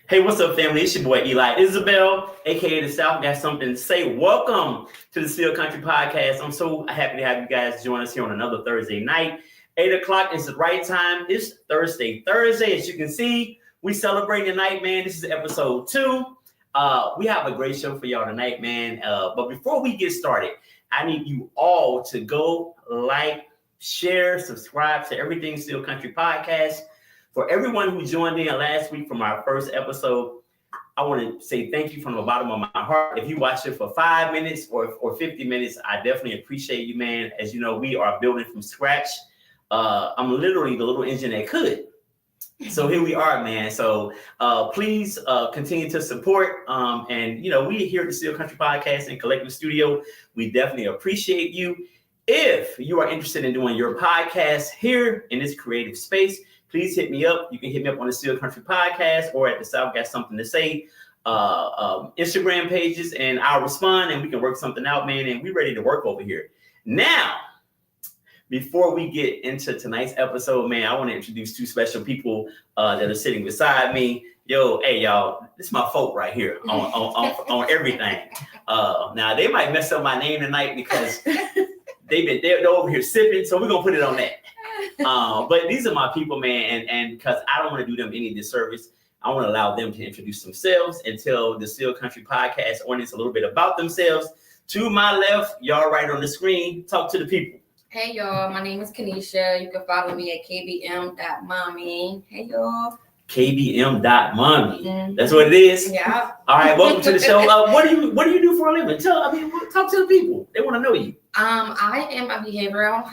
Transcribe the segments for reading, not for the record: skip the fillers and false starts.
Hey, what's up, family? It's your boy Eli Isabel, aka the South Got Something to Say. Welcome to the Still Country Podcast. I'm so happy to have you guys join us here on another Thursday night. 8 o'clock is the right time. It's Thursday. As you can see, we celebrate tonight, man. This is episode 2. We have a great show for y'all tonight, man. But before we get started, I need you all to go like, share, subscribe to Everything Still Country Podcast. For everyone who joined in last week from our first episode, I want to say thank you from the bottom of my heart. If you watched it for 5 minutes or 50 minutes, I definitely appreciate you, man. As you know, we are building from scratch. I'm literally the little engine that could. So here we are, man. So please continue to support. And, you know, we here at the Still Country Podcast and Collective Studio, we definitely appreciate you. If you are interested in doing your podcast here in this creative space, please hit me up. You can hit me up on the Still Country Podcast or at the South Got Something to Say Instagram pages, and I'll respond and we can work something out, man. And we're ready to work over here. Now, before we get into tonight's episode, man, I want to introduce 2 special people that are sitting beside me. Yo, hey, y'all, this is my folk right here on everything. Now, they might mess up my name tonight because they're over here sipping, so we're going to put it on that. But these are my people, man, and because I don't want to do them any disservice, I want to allow them to introduce themselves and tell the Still Country Podcast audience a little bit about themselves. To my left, y'all right on the screen, talk to the people. Hey, y'all, my name is Kanisha. You can follow me at kbm.mommy. Hey, y'all. kbm.mommy. That's what it is? Yeah. All right, welcome to the show. What do you do for a living? Talk to the people. They want to know you. I am a behavioral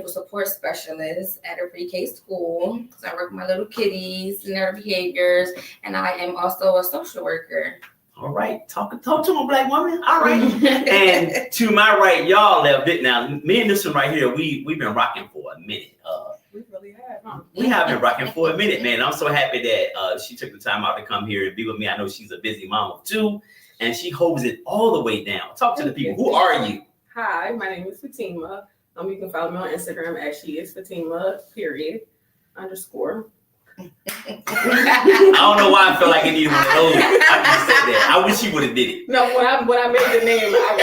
support specialist at a pre-K school. So I work with my little kiddies and their behaviors, and I am also a social worker. All right, talk to a black woman. All right. And to my right, y'all left it. Now, me and this one right here, we've been rocking for a minute. We really have, huh? We have been rocking for a minute, man. I'm so happy that she took the time out to come here and be with me. I know she's a busy mom of 2, and she holds it all the way down. Talk to the people. Who are you? Hi, my name is Fatima. You can follow me on Instagram at _Fatima_. I don't know why I feel like it needed one of those. I just said that. I wish he would have did it. No, when I made the name, I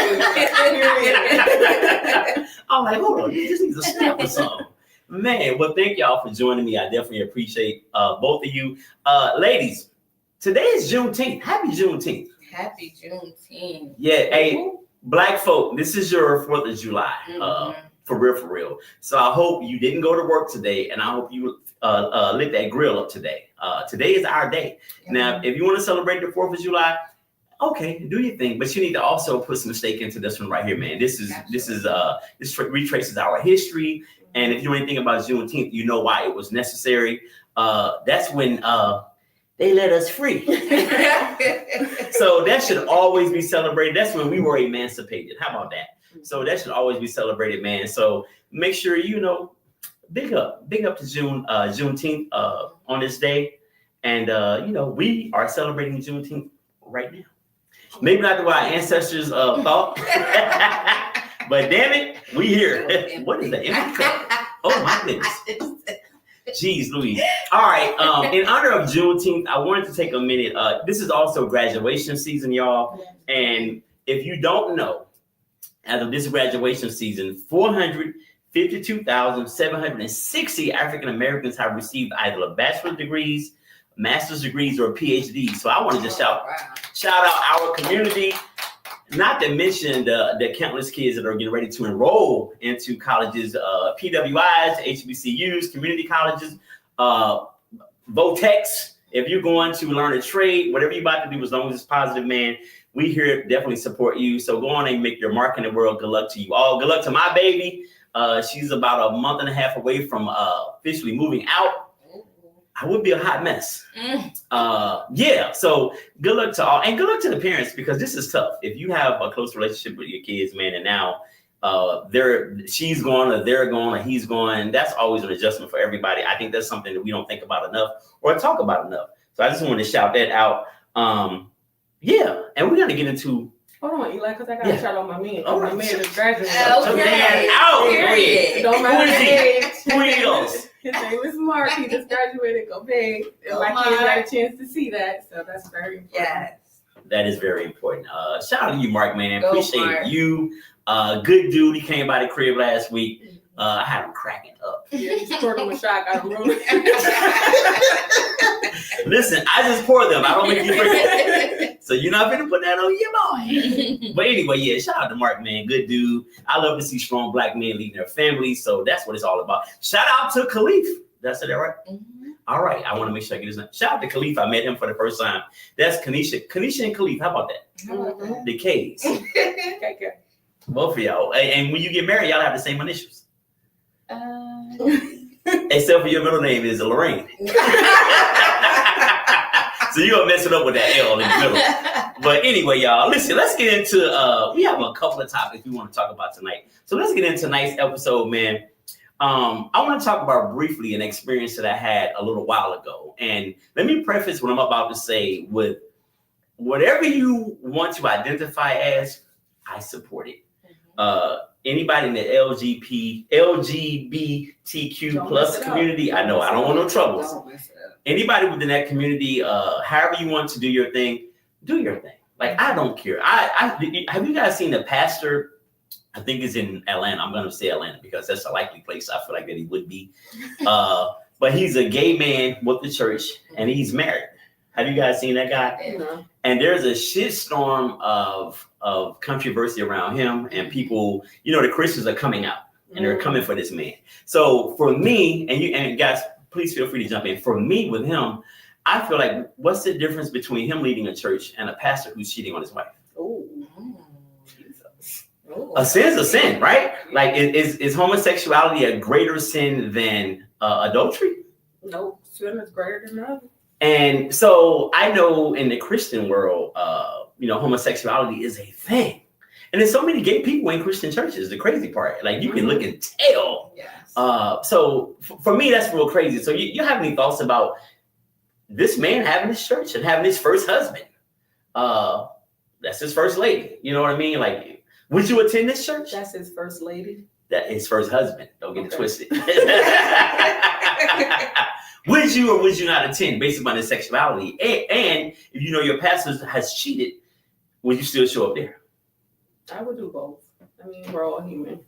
was I'm like, hold on, you just need to snap or something. Man, well, thank y'all for joining me. I definitely appreciate both of you. Ladies, today is Juneteenth. Happy Juneteenth. Happy Juneteenth. Yeah, hey, black folk, this is your 4th of July. For real. So I hope you didn't go to work today, and I hope you lit that grill up today. Today is our day. Now, if you want to celebrate the 4th of July, okay, do your thing, but you need to also put some stake into this one right here, man. This retraces our history, and if you know anything about Juneteenth, you know why it was necessary. That's when they let us free. So that should always be celebrated. That's when we were emancipated. How about that? So that should always be celebrated, man. So make sure, you know, big up to Juneteenth on this day. And, you know, we are celebrating Juneteenth right now. Maybe not the way our ancestors thought, but damn it, we here. What is that? Oh, my goodness. Jeez Louise. All right. In honor of Juneteenth, I wanted to take a minute. This is also graduation season, y'all. And if you don't know, as of this graduation season, 452,760 African Americans have received either a bachelor's degrees, master's degrees, or PhDs. So I want to just shout out our community, not to mention the countless kids that are getting ready to enroll into colleges, PWIs, HBCUs, community colleges, Votex. If you're going to learn a trade, whatever you're about to do, as long as it's positive, man, we here definitely support you. So go on and make your mark in the world. Good luck to you all. Good luck to my baby. She's about a month and a half away from officially moving out. I would be a hot mess. Yeah. So good luck to all, and good luck to the parents, because this is tough. If you have a close relationship with your kids, man, and now she's gone or they're gone or he's gone, that's always an adjustment for everybody. I think that's something that we don't think about enough or talk about enough. So I just want to shout that out. Yeah, and we're gonna get into. Hold on, Eli, because I got to shout out my man. Oh, my man is graduating. Okay. Out. Period. Don't matter the age. Who else? His name is Mark. He just graduated. Go big. And my kids got a chance to see that, so that's very important. Yes. That is very important. Shout out to you, Mark, man. Go, Appreciate Mark. you. Good dude. He came by the crib last week. I had him cracking up. Yeah, he poured him a shot. Got him rolling. Listen, I just pour them. I don't make you drink it. So you're not gonna put that on your boy. But anyway, yeah, shout out to Mark, man. Good dude. I love to see strong black men leading their families. So that's what it's all about. Shout out to Khalif. Did I say that right? Mm-hmm. All right. I want to make sure I get his name. Shout out to Khalif. I met him for the first time. That's Kanisha and Khalif. How about that? How about that? The K's. Okay. Both of y'all. And when you get married, y'all have the same initials. Except for your middle name is Lorraine. So you're going to mess it up with that L in the middle. But anyway, y'all, listen, let's get into, we have a couple of topics we want to talk about tonight. So let's get into tonight's episode, man. I want to talk about briefly an experience that I had a little while ago. And let me preface what I'm about to say with whatever you want to identify as, I support it. Anybody in the LGBTQ plus community, I know I don't want no troubles. Anybody within that community, however you want to do your thing, do your thing. Like, I don't care. Have you guys seen the pastor? I think it's in Atlanta. I'm going to say Atlanta because that's a likely place I feel like that he would be. But he's a gay man with the church and he's married. Have you guys seen that guy? No. And there's a shitstorm of controversy around him, and people, the Christians are coming out and they're coming for this man. So for me, and guys, please feel free to jump in. For me, with him, I feel like, what's the difference between him leading a church and a pastor who's cheating on his wife? Oh, Jesus. A sin's a sin, right? Like, is homosexuality a greater sin than adultery? Nope. Sin is greater than love. And so I know in the Christian world, homosexuality is a thing. And there's so many gay people in Christian churches. The crazy part, like you can look and tell. Yes. So for me, that's real crazy. So you have any thoughts about this man having his church and having his first husband? That's his first lady. You know what I mean? Like, would you attend this church? That's his first lady. That his first husband. Don't get it twisted. Would you or would you not attend based upon his sexuality? And if you know your pastor has cheated, would you still show up there? I would do both. I mean, we're all human.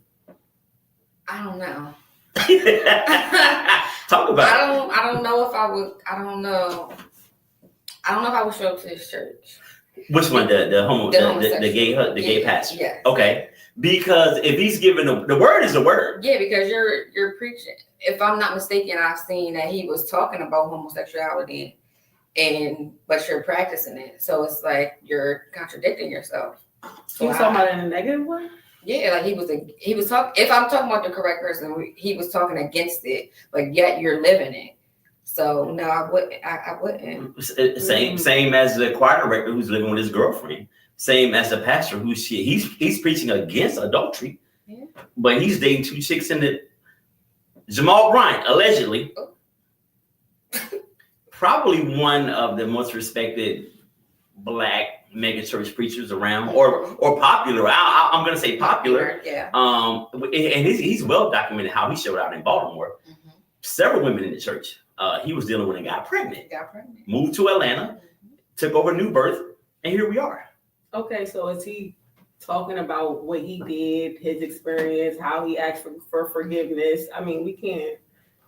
I don't know. Talk about it. I don't know if I would. I don't know if I would show up to this church. Which one? The gay pastor. Yes. Okay. Because if he's given the word is the word. Yeah, because you're preaching. If I'm not mistaken, I've seen that he was talking about homosexuality, but you're practicing it. So it's like you're contradicting yourself. So you talking about in a negative way? Yeah, like he was talking. If I'm talking about the correct person, he was talking against it, but yet you're living it. So no, I wouldn't. Same as the choir director who's living with his girlfriend. Same as the pastor he's preaching against adultery, but he's dating two chicks in the Jamal Bryant, allegedly. Oh. Probably one of the most respected black mega church preachers around, or popular. I'm gonna say popular. Yeah. And he's well documented how he showed out in Baltimore. Mm-hmm. Several women in the church. He was dealing with and got pregnant. Moved to Atlanta, took over New Birth, and here we are. Okay, so is he talking about what he did, his experience, how he asked for forgiveness? I mean, we can't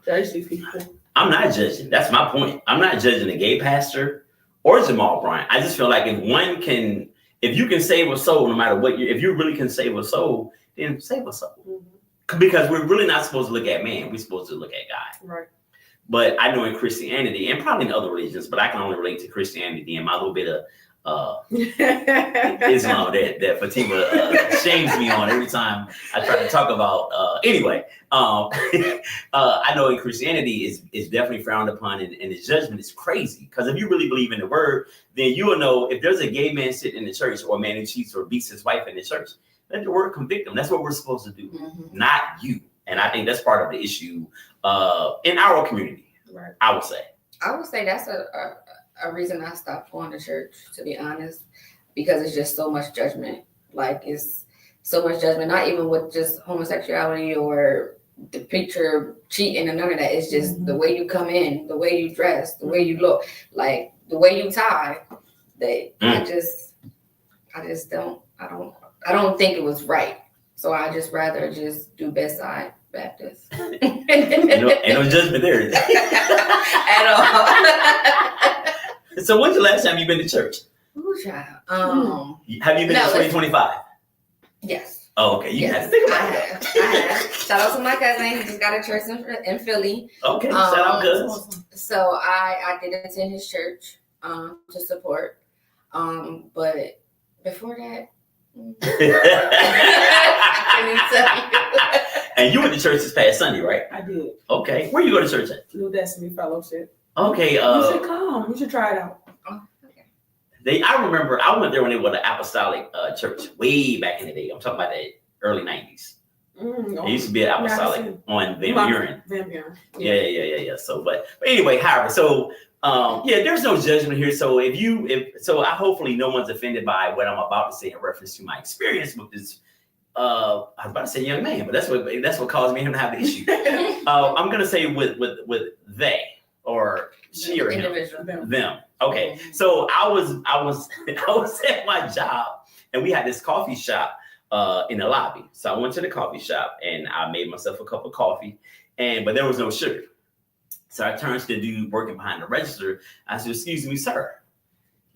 judge these people. I'm not judging. That's my point. I'm not judging a gay pastor or Jamal Bryant. I just feel like if you can save a soul, no matter what, if you really can save a soul, then save a soul. Mm-hmm. Because we're really not supposed to look at man. We're supposed to look at God. Right. But I know in Christianity, and probably in other religions, but I can only relate to Christianity and my little bit of Islam that Fatima shames me on every time I try to talk about. I know in Christianity is definitely frowned upon, and his judgment is crazy. Because if you really believe in the word, then you will know if there's a gay man sitting in the church or a man who cheats or beats his wife in the church, let the word convict him. That's what we're supposed to do, not you. And I think that's part of the issue in our community. Right. I would say that's a reason I stopped going to church, to be honest, because it's just so much judgment. Like, it's so much judgment, not even with just homosexuality or the picture cheating and none of that. It's just the way you come in, the way you dress, the way you look, like the way you tie. That I don't think it was right. So I just rather just do Bedside Baptist. Ain't no judgment there. At all. So when's the last time you've been to church? Ooh, child. Have you been in 2025? Yes. Oh, okay. You have to think about that. I have. Shout out to my cousin. He just got a church in Philly. Okay. Shout out, cousins. So I did attend his church to support. But before that, I couldn't tell you. And you went to church this past Sunday, right? I did. Okay. Where you go to church at? New Destiny Fellowship. Okay. You should come. You should try it out. I remember I went there when they were the Apostolic Church way back in the day. I'm talking about the early 90s. It used to be an Apostolic on Van Buren. Yeah. So, but anyway, however, so there's no judgment here. So I hopefully no one's offended by what I'm about to say in reference to my experience with this. I was about to say young man, but that's what caused me him to have the issue. I'm gonna say with they or she or him, them. Okay, so I was at my job and we had this coffee shop in the lobby. So I went to the coffee shop and I made myself a cup of coffee, but there was no sugar. So I turned to the dude working behind the register. I said, "Excuse me, sir,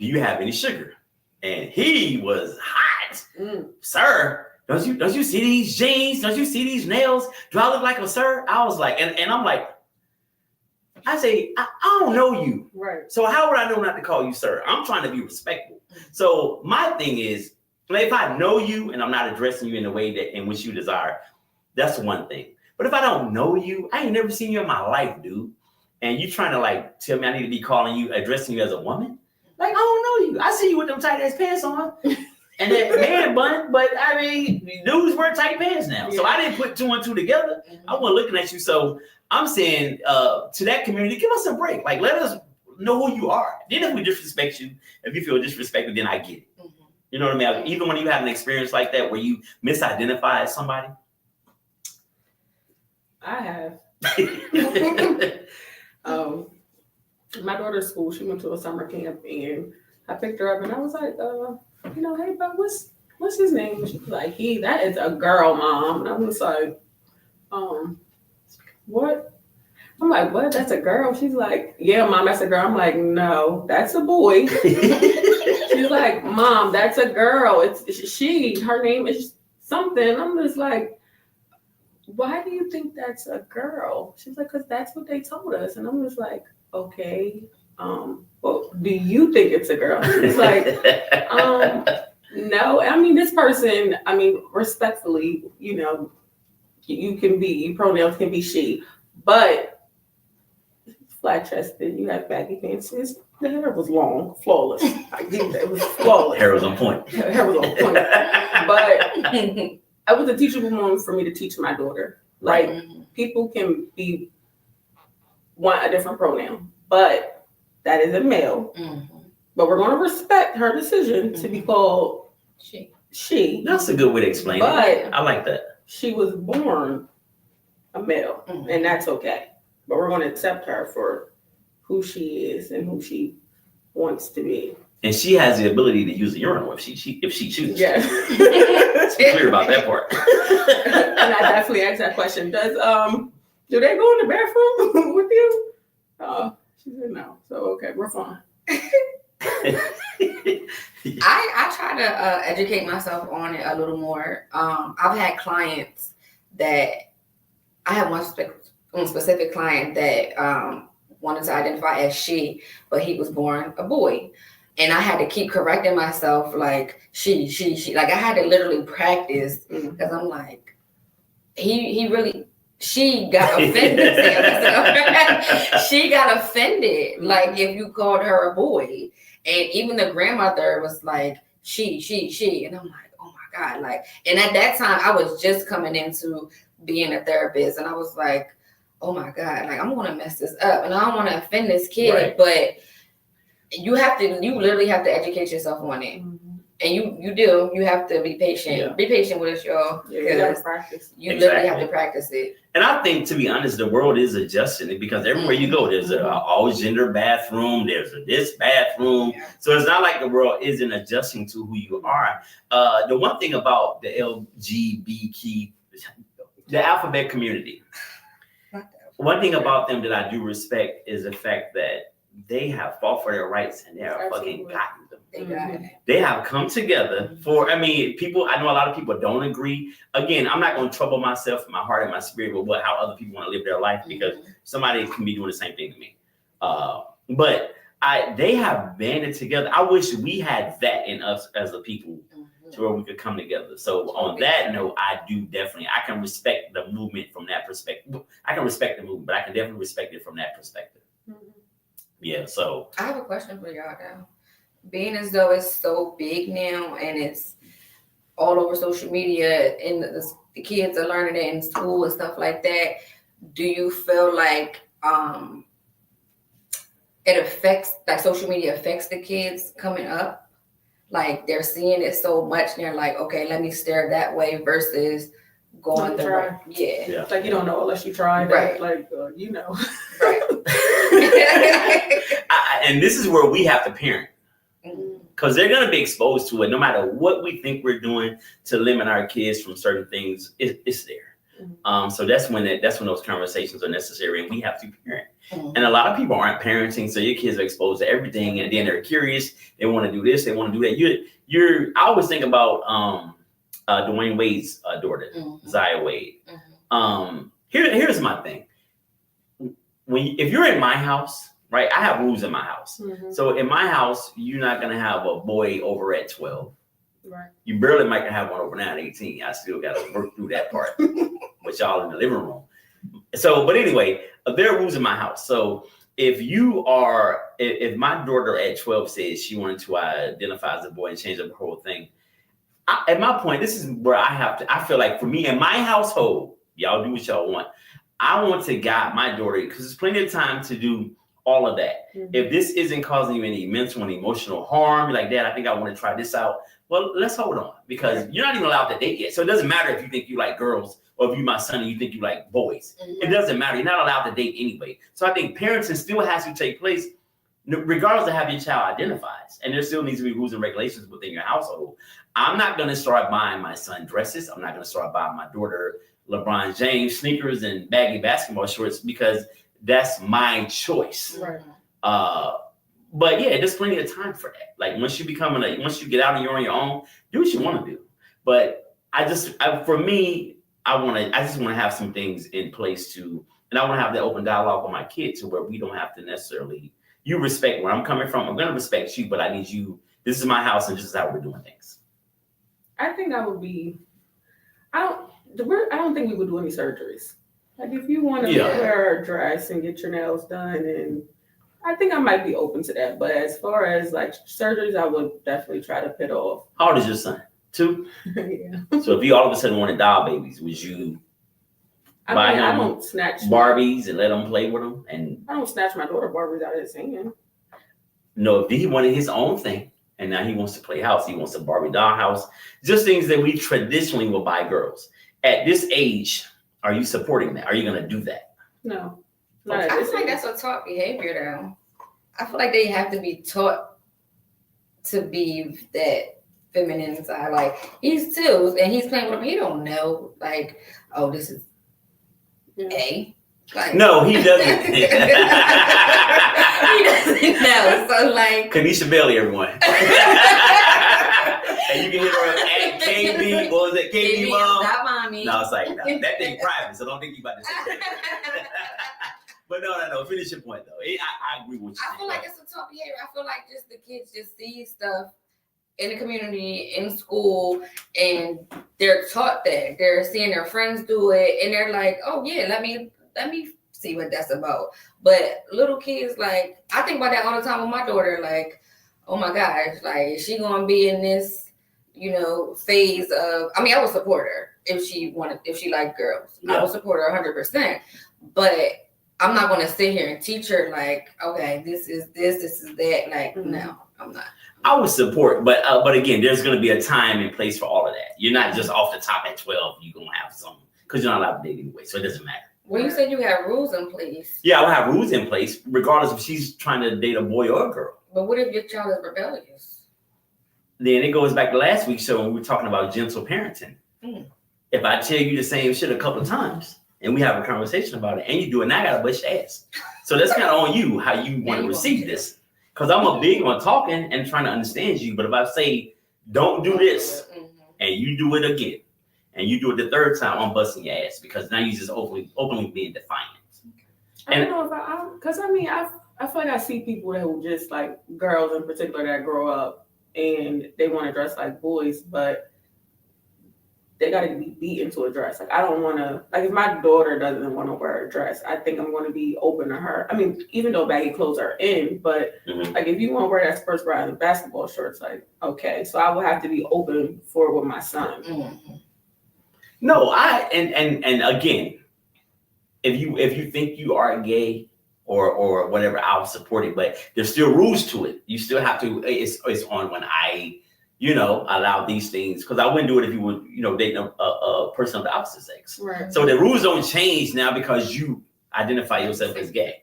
do you have any sugar?" And he was hot. "Sir, don't you see these jeans? Don't you see these nails? Do I look like a sir?" I was like, and I'm like, I say, I don't know you. Right. So how would I know not to call you sir? I'm trying to be respectful. So my thing is, if I know you and I'm not addressing you in the way that in which you desire, that's one thing. But if I don't know you, I ain't never seen you in my life, dude. And you trying to like tell me I need to be calling you, addressing you as a woman? Like, I don't know you. I see you with them tight ass pants on and that man bun, but I mean, dudes wear tight pants now. So I didn't put two and two together. I wasn't looking at you. So I'm saying to that community, give us a break. Like, let us know who you are. Then if we disrespect you, if you feel disrespected, then I get it. You know what I mean? Even when you have an experience like that where you misidentify as somebody. I have. My daughter's school, she went to a summer camp and I picked her up and I was like, hey, but what's his name? And she was like, that is a girl, Mom. And I was like, what? I'm like, what? That's a girl? She's like, yeah, Mom, that's a girl. I'm like, no, that's a boy. She's like, Mom, that's a girl. It's she. Her name is something. I'm just like, why do you think that's a girl? She's like, because that's what they told us. And I'm just like, okay. Well, do you think it's a girl? She's like, no. I mean, this person, respectfully, you can be, pronouns can be she, but flat chested, you have baggy pants. The hair was long, flawless. I get that. It was flawless. Hair was on point. Hair was on point. But it was a teachable moment for me to teach my daughter. Like, people can want a different pronoun, but that is a male. But we're going to respect her decision to be called she. That's a good way to explain it. I like that. She was born a male, and that's okay. But we're going to accept her for who she is and who she wants to be. And she has the ability to use a urinal if she chooses. Yeah. Clear about that part. And I definitely asked that question. Do they go in the bathroom with you? She said no. So okay, we're fine. I try to educate myself on it a little more. I've had clients that I have one specific client that wanted to identify as she, but he was born a boy. And I had to keep correcting myself, like she. Like I had to literally practice because I'm like, she got offended. She got offended, like if you called her a boy. And even the grandmother was like, she. And I'm like, oh my God. Like, and at that time I was just coming into being a therapist. And I was like, oh my God, like I'm going to mess this up. And I don't want to offend this kid, right. But you literally have to educate yourself on it. And you have to be patient. Yeah. Be patient with us, y'all. Yeah, you gotta practice. You literally have to practice it. And I think, to be honest, the world is adjusting because everywhere you go, there's a all gender bathroom, there's this bathroom. Yeah. So it's not like the world isn't adjusting to who you are. The one thing about the LGBTQ, the alphabet community, one thing about them that I do respect is the fact that they have fought for their rights and they have fucking gotten them. They have come together for, I know a lot of people don't agree. Again, I'm not going to trouble myself, my heart and my spirit with how other people want to live their life because somebody can be doing the same thing to me. But they have banded together. I wish we had that in us as a people to where we could come together. So on that note, I can respect the movement from that perspective. I can respect the movement, but I can definitely respect it from that perspective. Yeah, so. I have a question for y'all now. Being as though it's so big now and it's all over social media and the kids are learning it in school and stuff like that, do you feel like it affects, like social media affects the kids coming up? Like they're seeing it so much and they're like, okay, let me steer that way versus going the right. Yeah. It's like you don't know unless you try. Right. Like, you know. Right. And this is where we have to parent. Because they're going to be exposed to it no matter what we think we're doing to limit our kids from certain things. It's there. So that's when those conversations are necessary and we have to parent. And a lot of people aren't parenting, so your kids are exposed to everything and then they're curious. They want to do this, they want to do that. I always think about Dwayne Wade's daughter, Zaya Wade. Here's my thing. If you're in my house, right, I have rules in my house. So in my house, you're not going to have a boy over at 12. Right. You barely might have one over now at 18. I still got to work through that part with y'all in the living room. So, but anyway, there are rules in my house. So if my daughter at 12 says she wanted to identify as a boy and change up the whole thing, at my point, this is where I feel like for me in my household, y'all do what y'all want. I want to guide my daughter because there's plenty of time to do all of that. If this isn't causing you any mental and emotional harm, you're like, Dad, I think I want to try this out. Well, let's hold on because you're not even allowed to date yet. So it doesn't matter if you think you like girls or if you're my son and you think you like boys. It doesn't matter. You're not allowed to date anyway. So I think parenting still has to take place regardless of how your child identifies. And there still needs to be rules and regulations within your household. I'm not going to start buying my son dresses. I'm not going to start buying my daughter LeBron James sneakers and baggy basketball shorts because that's my choice. Right. But yeah, there's plenty of time for that. Like once you get out and you're on your own, do what you want to do. But I just want to have some things in place and I want to have that open dialogue with my kids to where we don't have to necessarily, you respect where I'm coming from. I'm going to respect you, but I need you. This is my house and this is how we're doing things. I think I don't think we would do any surgeries. Like if you want to wear a dress and get your nails done, and I think I might be open to that. But as far as like surgeries, I would definitely try to pit off. How old is your son? 2? Yeah. So if you all of a sudden wanted doll babies, would you buy him I don't snatch Barbies and let him play with them? And I don't snatch my daughter Barbies out of his hand. No, if he wanted his own thing and now he wants to play house, he wants a Barbie doll house, just things that we traditionally will buy girls. At this age, are you supporting that? Are you going to do that? No. I feel like that's a taught behavior though. I feel like they have to be taught to be that feminine side. Like he's 2 and he's playing with him. He don't know like, oh, this is A. Like, no, he doesn't. He doesn't know. So like Kanisha Bailey, everyone. And you can hit her at KB. What was it? KB Mom? Not mommy. No, it's like that thing private, so don't think you about to say that. But no. Finish your point though. I agree with you. I feel like it's a tough behavior. I feel like just the kids just see stuff in the community, in school, and they're taught that. They're seeing their friends do it, and they're like, "Oh yeah, let me see what that's about." But little kids, like, I think about that all the time with my daughter. Like, oh my gosh, like, is she gonna be in this, phase of? I mean, I would support her if she liked girls. Yeah. I would support her 100%. But I'm not gonna sit here and teach her like, okay, this is this is that. Like, no, I'm not. I would support, but again, there's going to be a time and place for all of that. You're not just off the top at 12. You're going to have some because you're not allowed to date anyway, so it doesn't matter. Well, you said you have rules in place. Yeah, I'll have rules in place regardless if she's trying to date a boy or a girl. But what if your child is rebellious? Then it goes back to last week's show when we were talking about gentle parenting. If I tell you the same shit a couple of times and we have a conversation about it and you do it, now I got to bust your ass. So that's kind of on you how you want to receive this. Because I'm a big on talking and trying to understand you. But if I say, don't do this, and you do it again, and you do it the third time, I'm busting your ass because now you just openly being defiant. I don't know if because I feel like I see people that who just like girls in particular that grow up and they want to dress like boys, but they got to be beaten to a dress. Like I don't want to, like if my daughter doesn't want to wear a dress, I think I'm going to be open to her. I mean, even though baggy clothes are in, but like if you want to wear that sports bra and basketball shorts, like, okay. So I will have to be open for it with my son. No, and again, if you think you are gay or whatever, I'll support it, but there's still rules to it. You still have to, it's on when I, allow these things, because I wouldn't do it if you were, dating a person of the opposite sex. Right. So the rules don't change now because you identify yourself as gay.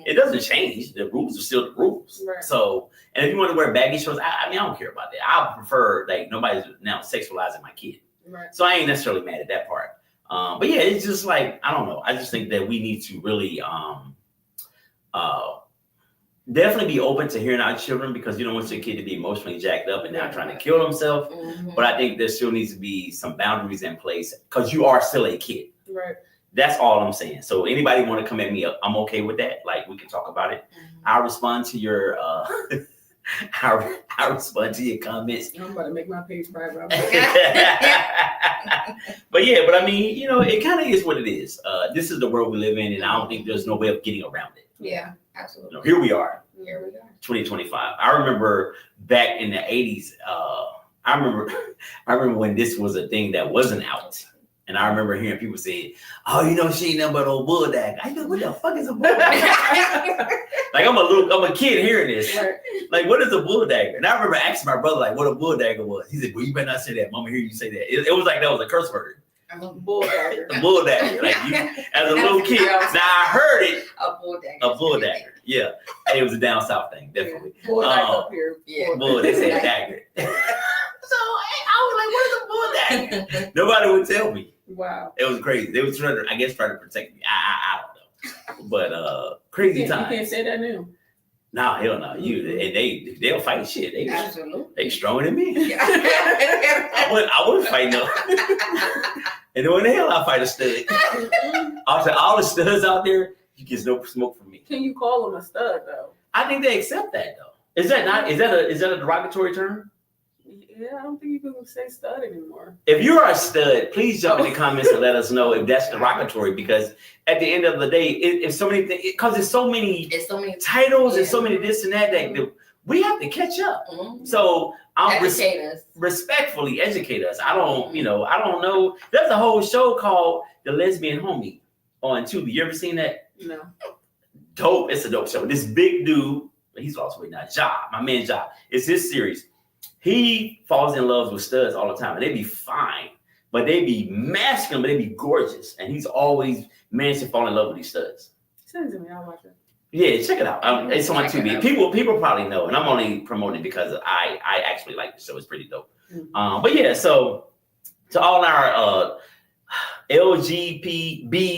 It doesn't change. The rules are still the rules. Right. So, and if you want to wear baggy shorts, I mean, I don't care about that. I prefer, like, nobody's now sexualizing my kid. Right. So I ain't necessarily mad at that part. But yeah, it's just like, I don't know. I just think that we need to really definitely be open to hearing our children, because you don't want your kid to be emotionally jacked up and now trying to kill himself. But I think there still needs to be some boundaries in place because you are still a kid. Right. That's all I'm saying. So anybody want to come at me, I'm okay with that. Like, we can talk about it. I'll respond to your I'll respond to your comments. I'm about to make my page private. But yeah, but I mean, it kind of is what it is. This is the world we live in, and I don't think there's no way of getting around it. Yeah, absolutely. Here we are. Here we are. 2025. I remember back in the 80s. I remember when this was a thing that wasn't out. And I remember hearing people say, "Oh, she ain't nothing but old bull dag." I know, what the fuck is a bull dag? Like I'm a kid hearing this. Right. Like, what is a bull dagger? And I remember asking my brother, like, what a bull dagger was. He said, "Well, you better not say that. Mama hear you say that." It was like that was a curse word. Bull dagger. A bull dagger. Like you, as a little kid. Now I heard it. A bull dagger. A bull dagger. Yeah. And it was a down south thing, definitely. Bull dagger up here. Yeah. Bull, they said dagger. So I was like, what is a bull dagger? Nobody would tell me. Wow. It was crazy. They was trying to protect me. I don't know. But crazy times. You can't say that now. Nah, hell no. They'll fight shit. They stronger than me. I wouldn't fight no. And when the hell I fight a stud. After all the studs out there, you get no smoke from me. Can you call them a stud though? I think they accept that though. Is that a derogatory term? Yeah, I don't think you can say stud anymore. If you are a stud, please jump in the comments and let us know if that's derogatory, because at the end of the day, it's so many things, because there's so many titles and so many this and that we have to catch up. So I'm respectfully educate us. I don't know. There's a whole show called The Lesbian Homie on Tubi. You ever seen that? No. Dope. It's a dope show. This big dude, he's lost weight now. My man Ja. It's his series. He falls in love with studs all the time, and they be fine, but they be masculine, but they be gorgeous. And he's always managed to fall in love with these studs. Send it to me, I'll watch it. Yeah, check it out. It's on TV. People probably know, and I'm only promoting it because I actually like the show. It's pretty dope. But yeah, so to all our LGBTQ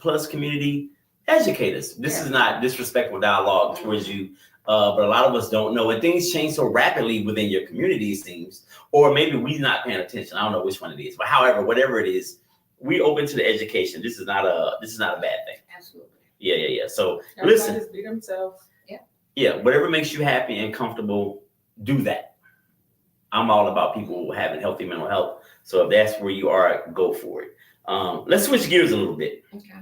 plus community, educate us. This is not disrespectful dialogue towards you. But a lot of us don't know, and things change so rapidly within your community, it seems, or maybe we're not paying attention. I don't know which one it is, but however, whatever it is, we open to the education. This is not a bad thing. Absolutely. Yeah. So Everybody listen, just be themselves. Yeah. Whatever makes you happy and comfortable, do that. I'm all about people having healthy mental health. So if that's where you are, go for it. Let's switch gears a little bit. Okay.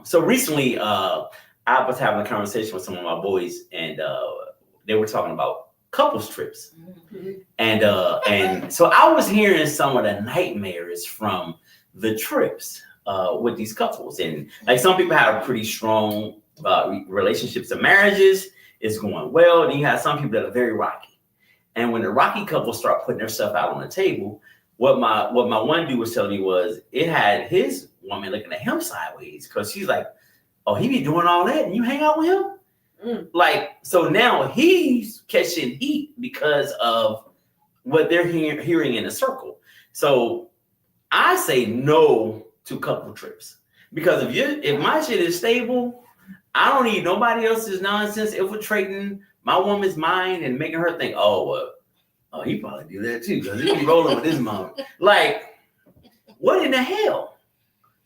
So recently, I was having a conversation with some of my boys, and they were talking about couples trips. And so I was hearing some of the nightmares from the trips with these couples. And like some people have pretty strong relationships and marriages. it's going well. Then you have some people that are very rocky. And when the rocky couple start putting their stuff out on the table, what my one dude was telling me was it had his woman looking at him sideways because she's like, oh, he be doing all that and you hang out with him? Like, so now he's catching heat because of what they're hearing in the circle. So I say no to couple trips because if my shit is stable, I don't need nobody else's nonsense infiltrating my woman's mind and making her think, oh, he probably do that too because he be rolling with his mom. Like, what in the hell?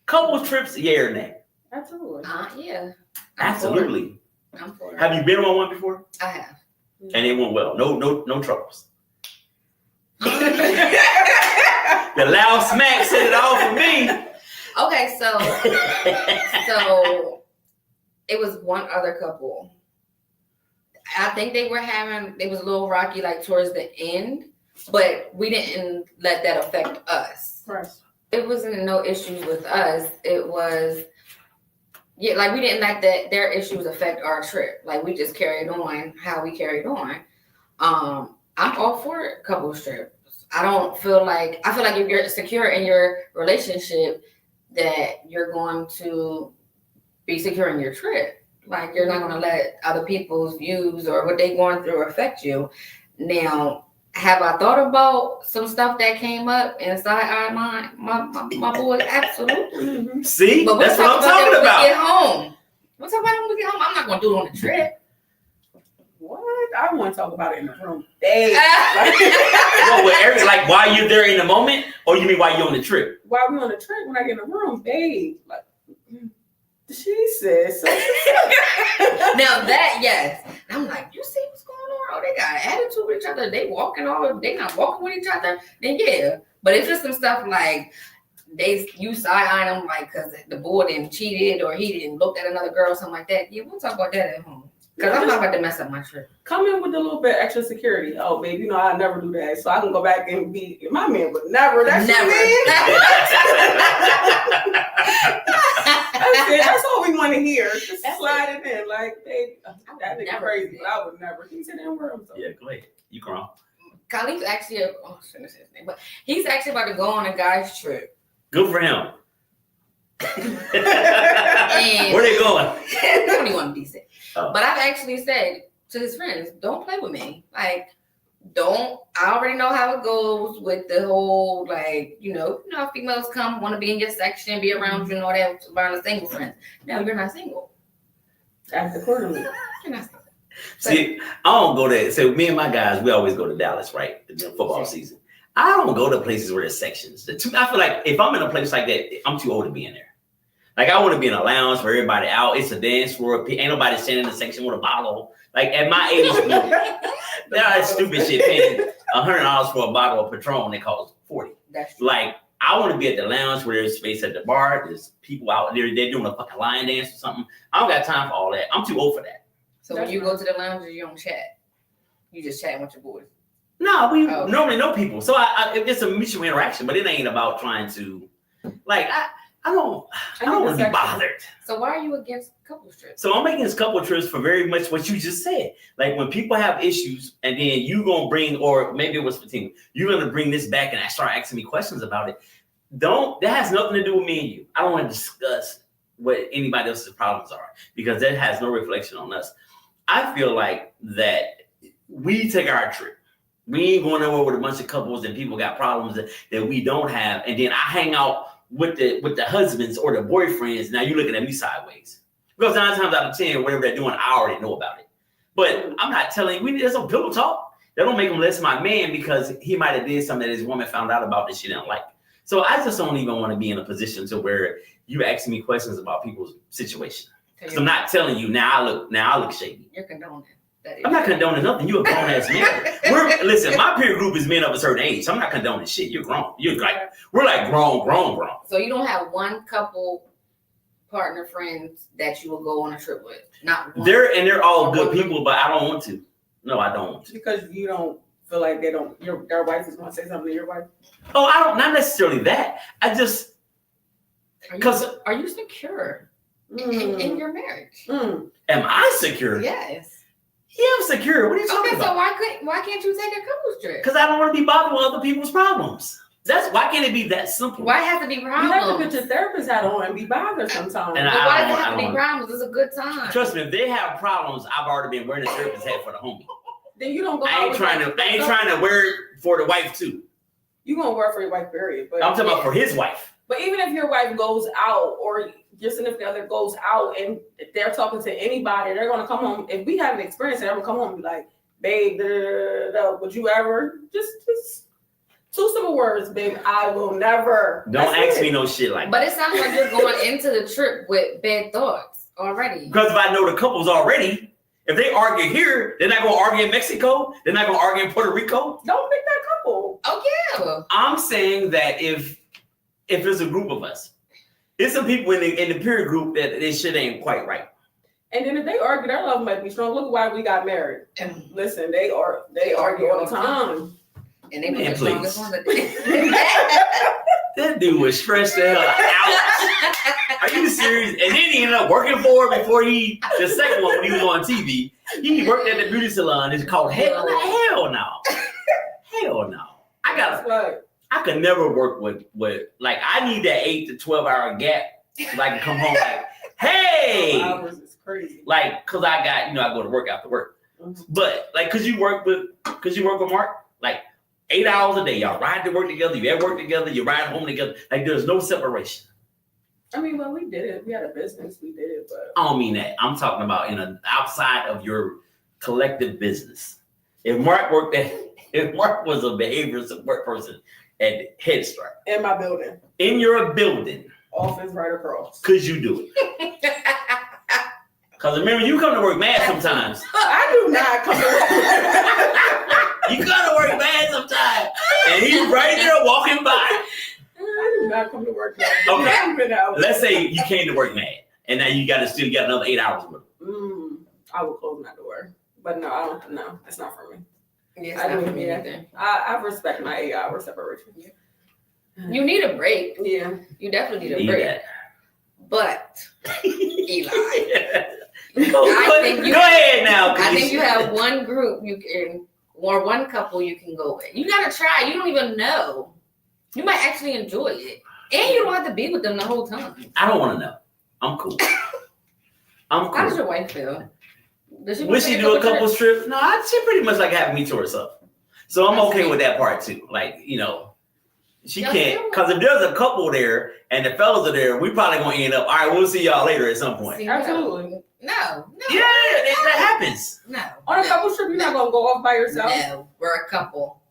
Couple trips, yeah or nay? Absolutely. Yeah. Absolutely. I'm for it. Have you been on one before? I have. And it went well. No troubles. The loud smack said it all for me. Okay, so it was one other couple. I think it was a little rocky like towards the end, but we didn't let that affect us. Right. It wasn't no issues with us. It was like we didn't let their issues affect our trip. Like we just carried on how we carried on. I'm all for couples trips. I feel like if you're secure in your relationship, that you're going to be secure in your trip. Like you're not going to let other people's views or what they're going through affect you. Now, have I thought about some stuff that came up inside my boy? Absolutely. See, but that's what I'm talking about. Get home. We'll talk about it when we get home. I'm not going to do it on the trip. What? I want to talk about it in the room. Dang. Like while you're there in the moment, or you mean while you're on the trip? While we on the trip, when I get in the room, babe, like she says so. Now that, yes. I'm like, you see what's going on? Oh, they got an attitude with each other. They not walking with each other. Then yeah. But it's just some stuff like you side-eye them like because the boy didn't cheated or he didn't look at another girl or something like that. Yeah, we'll talk about that at home. Because I'm not about to mess up my trip. Come in with a little bit extra security. Oh, babe, I never do that. So I can go back and be, my man would never. That's never. That's it. That's all we want to hear. Just slide it in. Like, babe, that nigga crazy, but I would never. He's in that room. So. Yeah, go ahead. You grown. Khalid's actually, I shouldn't say his name, but he's actually about to go on a guy's trip. Good for him. Where they going? 21 DC. Oh. But I've actually said to his friends, don't play with me. Like, I already know how it goes with the whole, like, females come, want to be in your section, be around you, and all that, around the single friends. Now, you're not single. Act accordingly. You're not single. See, I don't go there. So me and my guys, we always go to Dallas, right? In the football season. I don't go to places where there's sections. I feel like if I'm in a place like that, I'm too old to be in there. Like, I want to be in a lounge where everybody out. It's a dance floor. Ain't nobody standing in the section with a bottle. Like, at my age group, that stupid shit, paying $100 for a bottle of Patron that costs $40. Like, I want to be at the lounge where there's space at the bar. There's people out there. They're doing a fucking lion dance or something. I don't got time for all that. I'm too old for that. So when you go to the lounge, you don't chat. You just chatting with your boys. No, we normally know people. So it's a mutual interaction, but it ain't about trying to, like, I don't want to be bothered. So why are you against couple trips? So I'm against couple trips for very much what you just said. Like when people have issues and then you gonna bring, or maybe it was Fatima, you're gonna bring this back and start asking me questions about it. That has nothing to do with me and you. I don't want to discuss what anybody else's problems are because that has no reflection on us. I feel like that we take our trip. We ain't going nowhere with a bunch of couples and people got problems that we don't have. And then I hang out with the husbands or the boyfriends. Now you're looking at me sideways. Because 9 times out of 10, whatever they're doing, I already know about it. But I'm not telling you, there's some pillow talk. That don't make him less my man because he might have did something that his woman found out about that she didn't like. So I just don't even want to be in a position to where you asking me questions about people's situation. Because I'm not telling you now I look shady. You're condoning. I'm not condoning nothing. You're a grown ass man. Listen, my peer group is men of a certain age. So I'm not condoning shit. You're grown. We're like grown. So you don't have one couple partner friends that you will go on a trip with? Not one. They're all good people, but I don't want to. No, I don't want to. Because you don't feel like their wife is going to say something to your wife? Oh, not necessarily that. I just are you secure in your marriage? Am I secure? Yes. Yeah, I'm secure. What are you talking Okay, about? so why can't you take a couples trip? Because I don't want to be bothered with other people's problems. Why can't it be that simple? Why it has to be You problems? have to put your therapist hat on and be bothered sometimes. And But why does it I have to be don't- problems? It's a good time. Trust me, if they have problems, I've already been wearing a therapist hat for the homie. Then you don't go. I ain't trying to wear it for the wife too. You gonna wear it for your wife, period. But I'm talking about for his wife. But even if your wife goes out or your significant other goes out and they're talking to anybody, they're gonna come home. If we have an experience, they're gonna come home and be like, "Babe, would you ever just two simple words, babe? I will never." Don't ask me no shit like that. But it sounds like you're going into the trip with bad thoughts already. Because if I know the couples already, if they argue here, they're not gonna argue in Mexico. They're not gonna argue in Puerto Rico. Don't pick that couple. Oh yeah. I'm saying that if there's a group of us, there's some people in the peer group that this shit ain't quite right. And then if they argue, their love might be strong. Look why we got married. Listen, they argue all the time. And they Man, the strongest one. That dude was stressed the hell out. Are you serious? And then he ended up working for it before the second one when he was on TV. He worked at the beauty salon. It's called Hell No. Hell no. I could never work with like I need that 8 to 12 hour gap so I can come home like, hey, 12 hours is crazy. Like, cause I got, I go to work after work. Mm-hmm. But like, cause you work with Mark, like 8 hours a day, y'all ride to work together, you at work together, you ride home together. Like there's no separation. I mean, well, we did it. We had a business, we did it, but I don't mean that. I'm talking about outside of your collective business. If Mark was a behavior support person at Head Start. In my building. In your building. Office right across. Could you do it? Because remember, you come to work mad sometimes. I do not come to work. You come to work mad sometimes. And he's right there walking by. I do not come to work mad. Okay. Let's say you came to work mad. And now you got another 8 hours with him. I would close my door. But no, I don't. No, it's not for me. Yeah, it's not for me either. I respect my 8 hour separation. Yeah. You need a break. Yeah. You definitely need a break. That. But Eli. Go ahead now. I think you have one group you can, or one couple you can go with. You gotta try. You don't even know. You might actually enjoy it, and you don't have to be with them the whole time. I don't want to know. I'm cool. How does your wife feel? Will she do a couple trips? No, she pretty much like having me to herself. So I'm okay with that part too. Like, she can't, because if there's a couple there and the fellas are there, we probably gonna end up, all right, we'll see y'all later at some point. Absolutely. No. Yeah, that happens. No. On a couple trip, you're not gonna go off by yourself. No, we're a couple.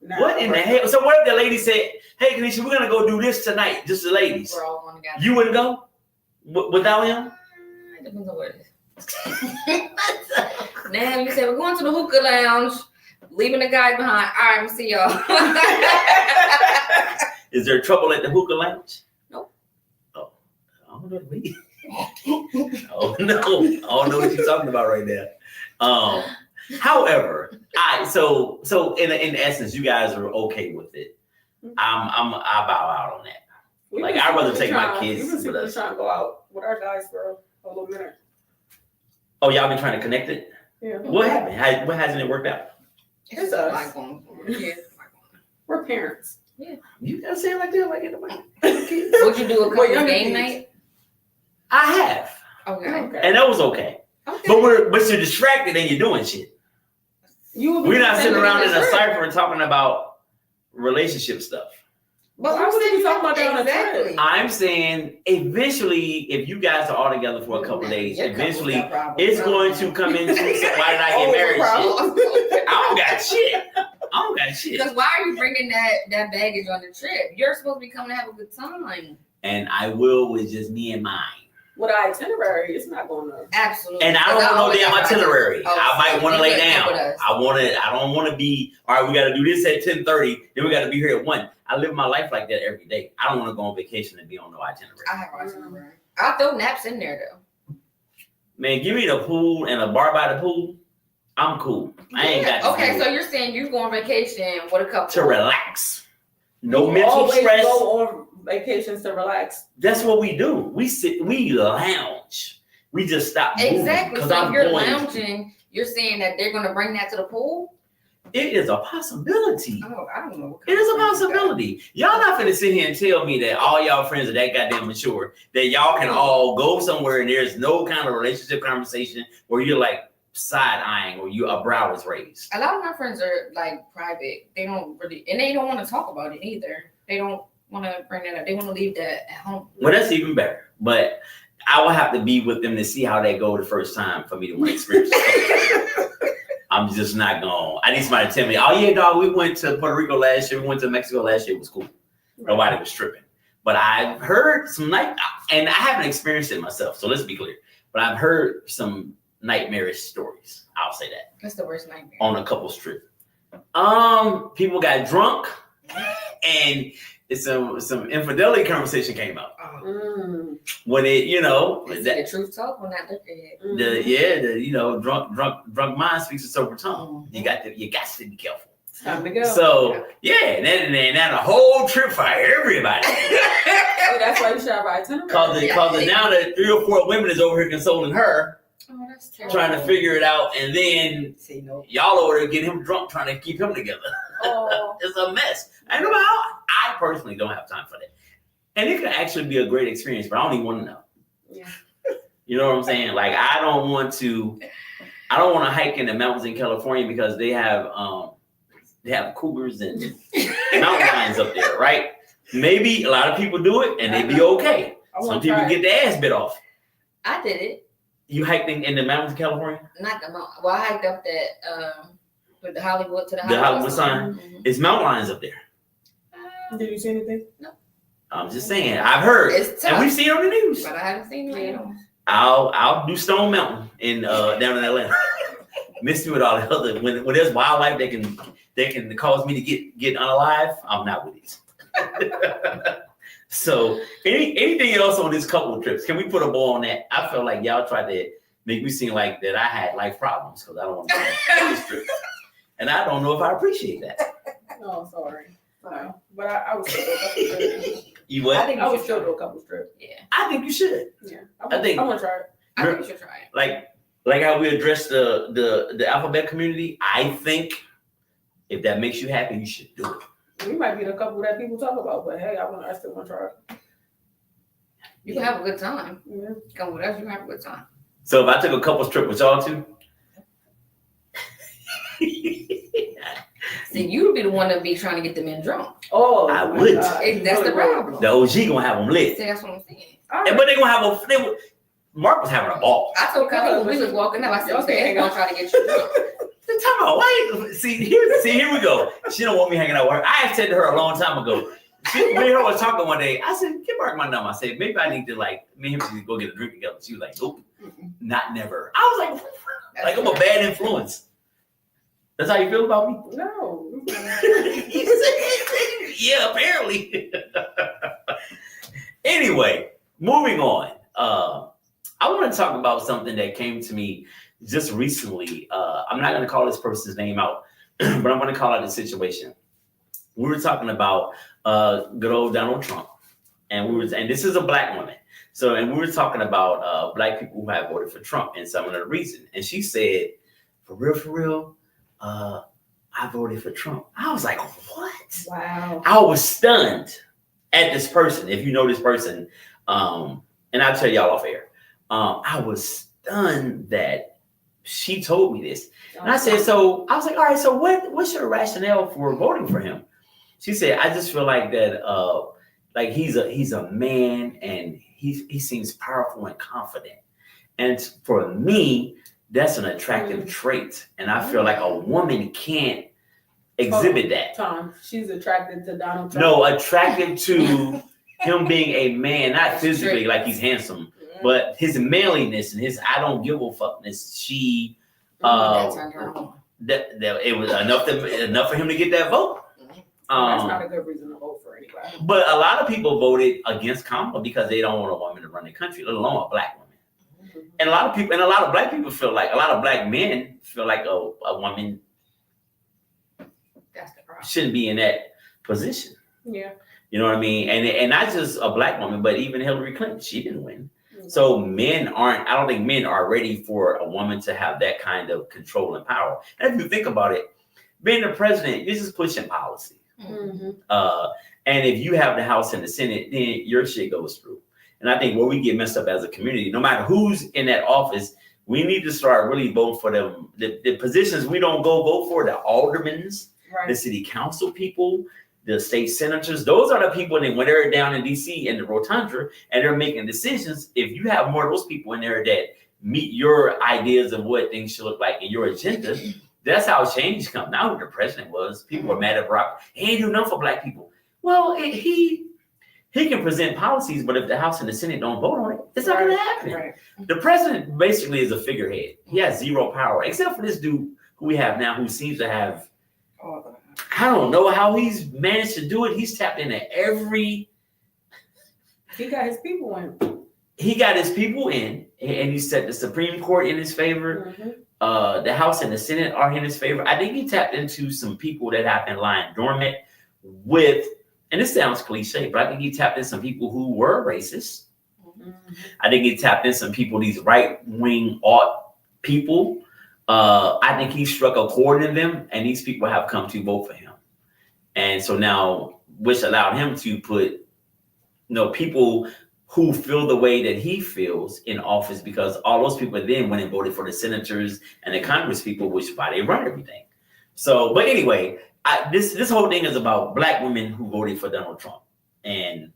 No, what in the hell? So what if the lady said, hey, Kanisha, we're gonna go do this tonight, just the ladies. We're all going together. You wouldn't go without him? It depends on what it is. Now you say we're going to the hookah lounge, leaving the guys behind. All right, we'll see y'all. Is there trouble at the hookah lounge? Nope. Oh, I don't know. Oh no, I don't know what you're talking about right now. However, so in essence, you guys are okay with it. I bow out on that. I'd rather take my kids with us. Trying to go out with our guys for a little minute. Oh, y'all been trying to connect it? Yeah. What happened? What hasn't it worked out? It's us. We're parents. Yeah. You gotta say it like that, like it. Would you do a couple game night? I have. Okay. And that was okay. But you're distracted and you're doing shit. We're not sitting around in a cipher and talking about relationship stuff. But I wouldn't be talking about that on a trip. I'm saying eventually, if you guys are all together for a couple of days, eventually it's going to come into why did I get married? Shit. I don't got shit. Because why are you bringing that baggage on the trip? You're supposed to be coming to have a good time. And I will with just me and mine. With our itinerary, it's not going to. Absolutely. And I don't want no damn itinerary. I might want to lay down. I don't want to be, all right, we got to do this at 10:30. Then we got to be here at 1. I live my life like that every day. I don't want to go on vacation and be on no itinerary. I have an itinerary. I'll throw naps in there, though. Man, give me the pool and a bar by the pool. I'm cool. I ain't got to Okay, so you're saying you go on vacation with a couple. To relax. No mental stress. Go on vacations to relax. That's what we do. We sit, we lounge. We just stop moving. Exactly. So if you're lounging you're saying that they're gonna bring that to the pool? It is a possibility. Oh, I don't know. It is a possibility. Y'all not finna sit here and tell me that all y'all friends are that goddamn mature that y'all can all go somewhere and there's no kind of relationship conversation where you're like side eyeing or a brow is raised. A lot of my friends are like private. They don't really, and they don't want to talk about it either. They don't want to bring that up. They want to leave that at home. Well, that's even better. But I will have to be with them to see how they go the first time for me to want to experience it. I'm just not going. I need somebody to tell me, oh yeah, dog, we went to Puerto Rico last year. We went to Mexico last year. It was cool. Right. Nobody was tripping. But I've heard some and I haven't experienced it myself. So let's be clear. But I've heard some nightmarish stories. I'll say that. That's the worst nightmare. On a couple's trip. People got drunk and some infidelity conversation came up. When it, the truth talk when I look at it. Drunk mind speaks a sober tongue. You got to be careful. Time to go. So and then a whole trip for everybody. That's why you should have itinerary. Cause now that 3 or 4 women is over here consoling her. Oh, that's terrible. Trying to figure it out, and then y'all over there getting him drunk, trying to keep him together. Oh. It's a mess. I know how. I personally don't have time for that, and it could actually be a great experience, but I don't even want to know. Yeah. You know what I'm saying? Like I don't want to hike in the mountains in California because they have cougars and mountain lions up there, right? Maybe a lot of people do it and they be okay. Some people get their ass bit off. I did it. You hiked in the mountains of California? Not the mountain. Well, I hiked up that with the Hollywood to the Hollywood sign. Mm-hmm. It's mountain lions up there. Did you see anything? No. I'm just saying. I've heard, and we've seen it on the news. But I haven't seen it. I'll do Stone Mountain in down in Atlanta. Miss me with all the other when there's wildlife they can cause me to get unalive. I'm not with these. So anything else on this couple trips? Can we put a bow on that? I feel like y'all tried to make me seem like that I had life problems because I don't want to go on this trip, and I don't know if I appreciate that. No, sorry. No, but I was still do a couple trips. You what? I would still do a couple trips. Yeah. I think you should. Yeah. I want to try it. I think you should try it. Like how we address the alphabet community. I think if that makes you happy, you should do it. We might be the couple that people talk about, but hey, I still want to try it. You can have a good time. Yeah. Come with us, you can have a good time. So if I took a couple's trip with y'all too? See, you would be the one to be trying to get the men drunk. Oh, I would. That's the problem. The OG gonna have them lit. See, that's what I'm saying. But they gonna have Mark was having a ball. I told Kelly when we was walking up, I said, okay, they're gonna try to get you drunk. Talk about why? See, here we go. She don't want me hanging out with her. I had said to her a long time ago. Me and her was talking one day. I said, "Give Mark my number." I said, "Maybe I need to me and him go get a drink together." She was like, "Nope, not never." I was like I'm a bad influence. That's how you feel about me? No. Yeah, apparently. Anyway, moving on. I want to talk about something that came to me just recently. I'm not going to call this person's name out, but I'm going to call out the situation. We were talking about good old Donald Trump, and this is a black woman. And we were talking about black people who have voted for Trump and some of the reason. And she said, for real, I voted for Trump. I was like, what? Wow. I was stunned at this person. If you know this person, and I'll tell y'all off air. I was stunned that she told me this. And I said, so I was like, all right, so what's your rationale for voting for him? She said, I just feel like that, like he's a man and he seems powerful and confident. And for me, that's an attractive trait. And I feel like a woman can't exhibit that. Tom, she's attracted to Donald Trump. No, attractive to him being a man, not physically like he's handsome, but his manliness and his I don't give a fuckness. She that it was enough for him to get that vote. That's not a good reason to vote for anybody. But a lot of people voted against Kamala because they don't want a woman to run the country, let alone a black woman. And a lot of people, and a lot of black people feel like, a lot of black men feel like a woman shouldn't be in that position. Yeah. You know what I mean? And not just a black woman, but even Hillary Clinton, she didn't win. So I don't think men are ready for a woman to have that kind of control and power. And if you think about it, being the president, you're just pushing policy. Mm-hmm. And if you have the House and the Senate, then your shit goes through. And I think where we get messed up as a community, no matter who's in that office, we need to start really voting for them. The positions we don't go vote for, the aldermans, the city council people, the state senators, those are the people that when they're down in DC in the rotunda and they're making decisions, if you have more of those people in there that meet your ideas of what things should look like in your agenda, that's how change comes. Now who the president was, people were mad at Barack. He ain't do nothing for black people. Well, he can present policies, but if the House and the Senate don't vote on it, it's not going to happen. Right. The president basically is a figurehead. He has zero power, except for this dude who we have now, who seems to have, I don't know how he's managed to do it. He's tapped into every. He got his people in. He got his people in, and he set the Supreme Court in his favor. Mm-hmm. The House and the Senate are in his favor. I think he tapped into some people that have been lying dormant with, and this sounds cliche, but I think he tapped in some people who were racist. Mm-hmm. I think he tapped in some people, these right-wing alt people. I think he struck a chord in them, and these people have come to vote for him. And so now, which allowed him to put, people who feel the way that he feels in office, because all those people then went and voted for the senators and the Congress people, which is why they run everything. So, but anyway, this whole thing is about black women who voted for Donald Trump. And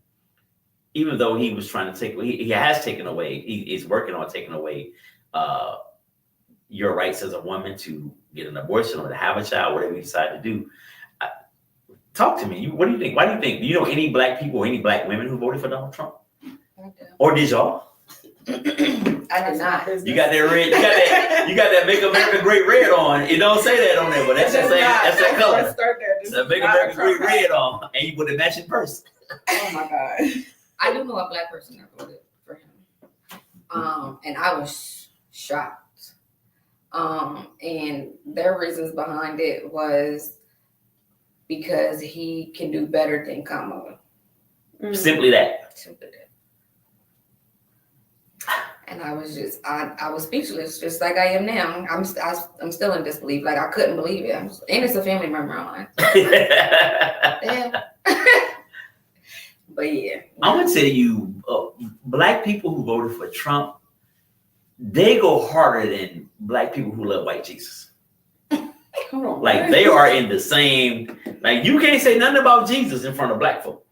even though he was trying to he has taken away, he is working on taking away your rights as a woman to get an abortion or to have a child, whatever you decide to do. Talk to me. What do you think? Why do you think? Do you know any black people or any black women who voted for Donald Trump? Or did y'all? I did not. You got that red. You got that Make America Great red on. It don't say that on there, but that's that color. It's a Make America Great red on, and you put a matching purse. Oh my God! I do know a black person that voted for him, and I was shocked. And their reasons behind it was because he can do better than Kamala. Simply that. Simply that. And I was just, I was speechless, just like I am now. I'm still in disbelief. Like, I couldn't believe it. And it's a family member of mine. Yeah. But yeah. I'm going to tell you, black people who voted for Trump, they go harder than black people who love white Jesus. Like, they are in the same, like, you can't say nothing about Jesus in front of black folk.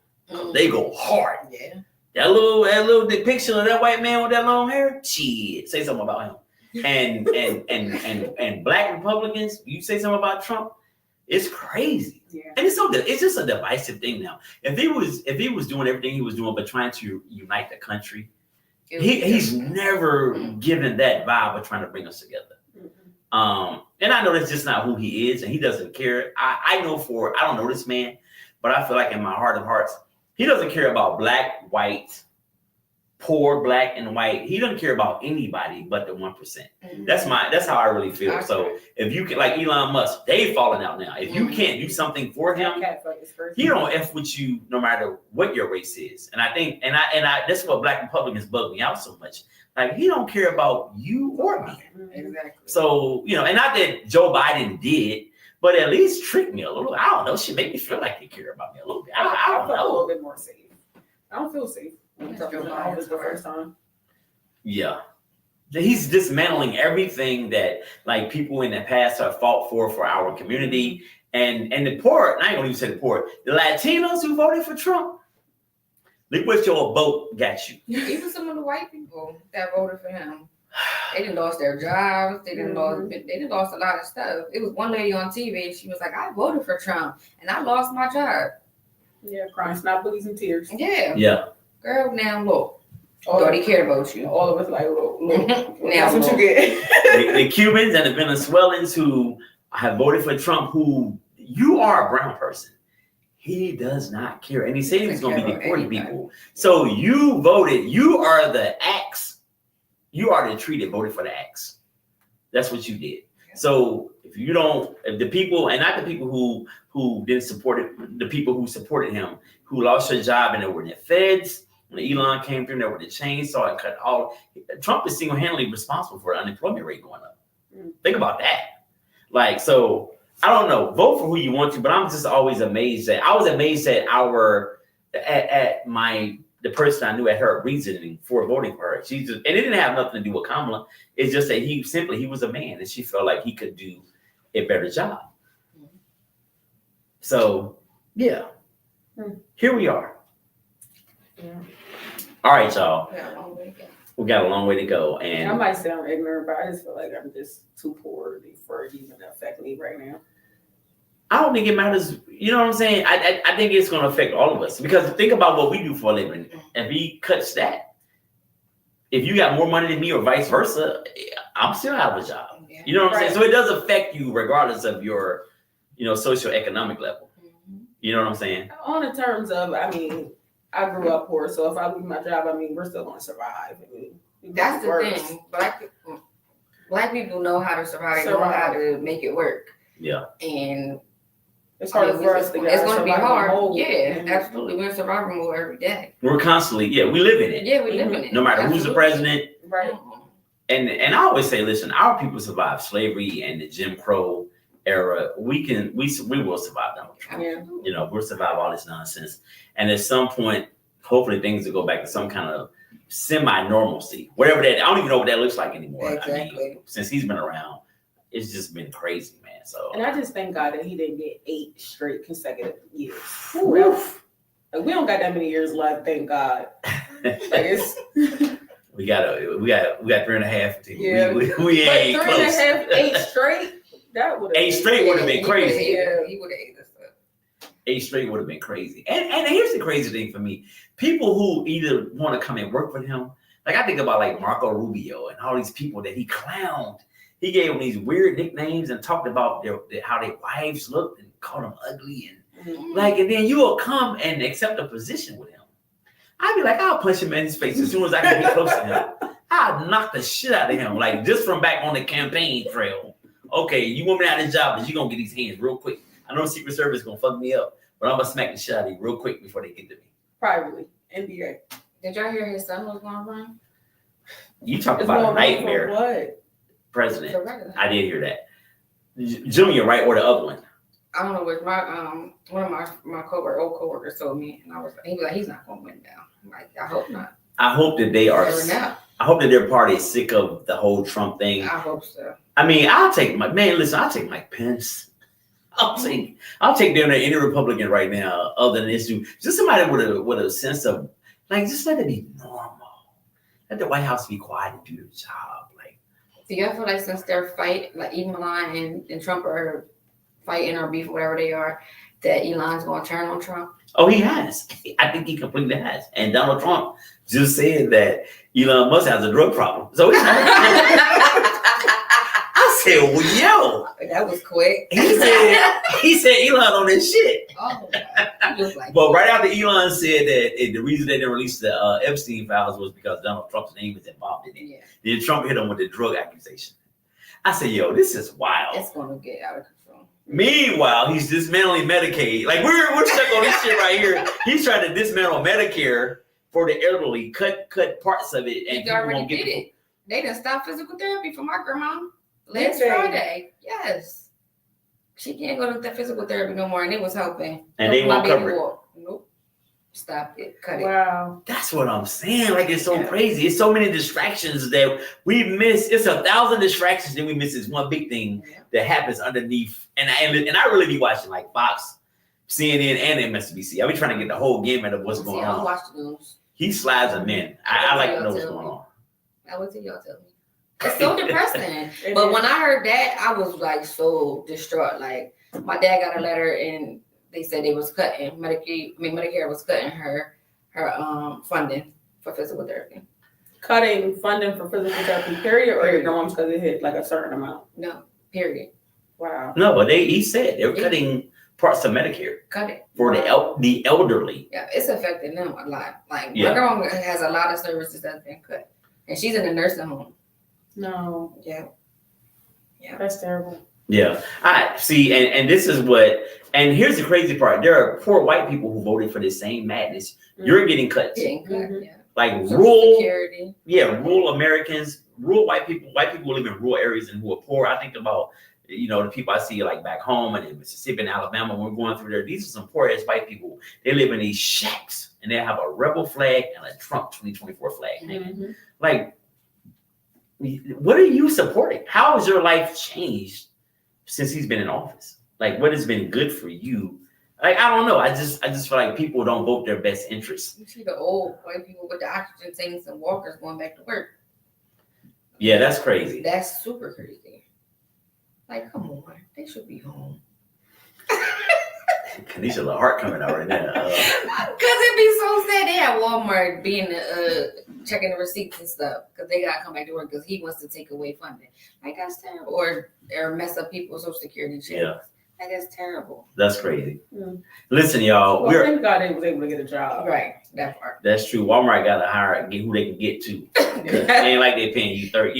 They go hard. Yeah. That little depiction of that white man with that long hair, shit, say something about him. And black Republicans, you say something about Trump, it's crazy. Yeah. And it's just a divisive thing now. If he was doing everything he was doing, but trying to unite the country, he's never given that vibe of trying to bring us together. And I know that's just not who he is, and he doesn't care. I don't know this man, but I feel like in my heart of hearts, he doesn't care about black, white, poor, black, and white. He doesn't care about anybody but the 1%. That's how I really feel. Okay. So if you can, like Elon Musk, they've fallen out now. If you can't do something for him, he don't F with you no matter what your race is. And I think, and I that's what black Republicans bug me out so much. Like, he don't care about you or me. Exactly. So, and not that Joe Biden did, but at least trick me a little. I don't know. She made me feel like they care about me a little bit. I don't know. A little bit more safe. I don't feel safe when talking about office the first time. Yeah. He's dismantling everything that, like, people in the past have fought for our community. And the poor, I ain't gonna even say the poor, the Latinos who voted for Trump. Look what your vote got you. Even some of the white people that voted for him, they didn't lost their jobs. They didn't lost a lot of stuff. It was one lady on TV. She was like, "I voted for Trump and I lost my job." Yeah, crying, snot bullies, and tears. Yeah. Yeah. Girl, now look. Nobody cared about you. All of us like, look. Now That's what you get. The Cubans and the Venezuelans who have voted for Trump, who you are a brown person. He does not care. And he said he was going to be deporting people. So you voted. You are the axe. You are the tree that voted for the axe. That's what you did. So if the people, and not the people who didn't support it, the people who supported him, who lost their job and they were in the feds, When Elon came through there with the chainsaw and cut all, Trump is single-handedly responsible for the unemployment rate going up. Think about that. Like, so I don't know. Vote for who you want to, but I'm just always amazed that I was amazed at the person I knew at her reasoning for voting for her. She just, and it didn't have nothing to do with Kamala. It's just that he was a man, and she felt like he could do a better job. So yeah, here we are. Yeah. All right, y'all. We got a long way to go, I and might sound ignorant, but I just feel like I'm just too poor for it even to affect me right now. I don't think it matters. You know what I'm saying? I think it's going to affect all of us because think about what we do for a living. If he cuts that, if you got more money than me or vice versa, I'm still out of a job. Yeah. You know what I'm saying? So it does affect you regardless of your, socioeconomic level. You know what I'm saying? On the terms of, I mean, I grew up poor, so if I lose my job, I mean, we're still going to survive. I mean, that's the thing. Black people know how to survive. They know how to make it work. Yeah. And it's hard for us to get. It's going to be hard. Yeah, absolutely. We're in survival mode every day. We're constantly, we live in it. Yeah, we live in it. No matter who's the president. Right. And I always say, listen, our people survived slavery and the Jim Crow era. We will survive Donald Trump. Yeah. We'll survive all this nonsense. And at some point, hopefully things will go back to some kind of semi-normalcy. Whatever that, I don't even know what that looks like anymore. Exactly. I mean, since he's been around, it's just been crazy, man. So, and I just thank God that he didn't get 8 straight consecutive years. Like, we don't got that many years left, thank God. we got 3.5. Yeah, we ain't close. 3.5, 8 straight. That would 8 straight would have been crazy. He would have ate us up. 8 straight would have been crazy. And here's the crazy thing for me: people who either want to come and work for him, like I think about like Marco Rubio and all these people that he clowned. He gave them these weird nicknames and talked about how their wives looked and called them ugly and and then you will come and accept a position with him. I'd be like, I'll punch him in his face as soon as I can get close to him. I'll knock the shit out of him, like just from back on the campaign trail. Okay, you want me out of this job, but you gonna get these hands real quick. I know the Secret Service is gonna fuck me up, but I'm gonna smack the shit out of you real quick before they get to me. Privately, NBA. Did y'all hear his son was going to run? You talk about a nightmare. What? President. I did hear that. Junior, right, or the other one? I don't know which one of my old coworkers told me, and he was like, he's not going to win now. I'm like, I hope not. I hope that they are. I hope that their party is sick of the whole Trump thing. I hope so. I mean, I'll take Mike Pence. I'll take down there any Republican right now, other than this dude. Just somebody with a sense of like, just let it be normal. Let the White House be quiet and do their job. Do y'all feel like since their fight, like even Elon and Trump are fighting or beef or whatever they are, that Elon's going to turn on Trump? Oh, he has. I think he completely has. And Donald Trump just said that Elon Musk has a drug problem. So I said, well, yo. That was quick. He said Elon on this shit. Oh, like but right after Elon said that the reason they didn't release the Epstein files was because Donald Trump's name is involved in it. Yeah. Then Trump hit him with the drug accusation. I said, yo, this is wild. It's going to get out of control. Meanwhile, he's dismantling Medicaid. Like we're stuck on this shit right here. He's trying to dismantle Medicare for the elderly, cut parts of it, and he already did it. They didn't stop physical therapy for my grandma last Friday. Yes. She can't go to the physical therapy no more, and it was helping. And they won't cover it. Nope. Stop it. Cut it. Wow. That's what I'm saying. Like, it's so crazy. It's so many distractions that we miss. It's 1,000 distractions that we miss. It's one big thing that happens underneath. And I really be watching like Fox, CNN, and MSNBC. I be trying to get the whole gamut of what's going on. I don't watch the news. He slides them in. I like to know what's going on. I wait till y'all tell me. It's so depressing. But when I heard that, I was like so distraught. Like my dad got a letter and they said they was cutting Medicare was cutting her funding for physical therapy. Cutting funding for physical therapy, period, or your grandma's because it hit like a certain amount? No, period. Wow. No, but he said they were cutting parts of Medicare. Cut it. For the elderly. Yeah, it's affecting them a lot. Like my grandma has a lot of services that's been cut. And she's in a nursing home. No. Yeah. That's terrible. Yeah. I see, and this is what, and here's the crazy part. There are poor white people who voted for this same madness. You're getting cut too. Yeah. Like Social rural Security. Yeah, rural Americans, rural white people who live in rural areas and who are poor. I think about, the people I see like back home and in Mississippi and Alabama, when we're going through there. These are some poor ass white people. They live in these shacks and they have a rebel flag and a Trump 2024 flag. Mm-hmm. Like, what are you supporting? How has your life changed since he's been in office? Like, what has been good for you? Like, I don't know. I just feel like people don't vote their best interests. You see the old white people with the oxygen tanks and walkers going back to work. Yeah, that's crazy. That's super crazy. Like, come on, they should be home. Kanisha, little heart coming out right now. Cause it be so sad. They at Walmart being checking the receipts and stuff because they gotta come back to work because he wants to take away funding. Like, that's terrible. Or mess up people's Social Security checks. Yeah. Like, that's terrible. That's crazy. Listen, y'all. Well, thank God they was able to get a job. Right, that part. That's true. Walmart got to hire get who they can get to. It ain't like they paying you $30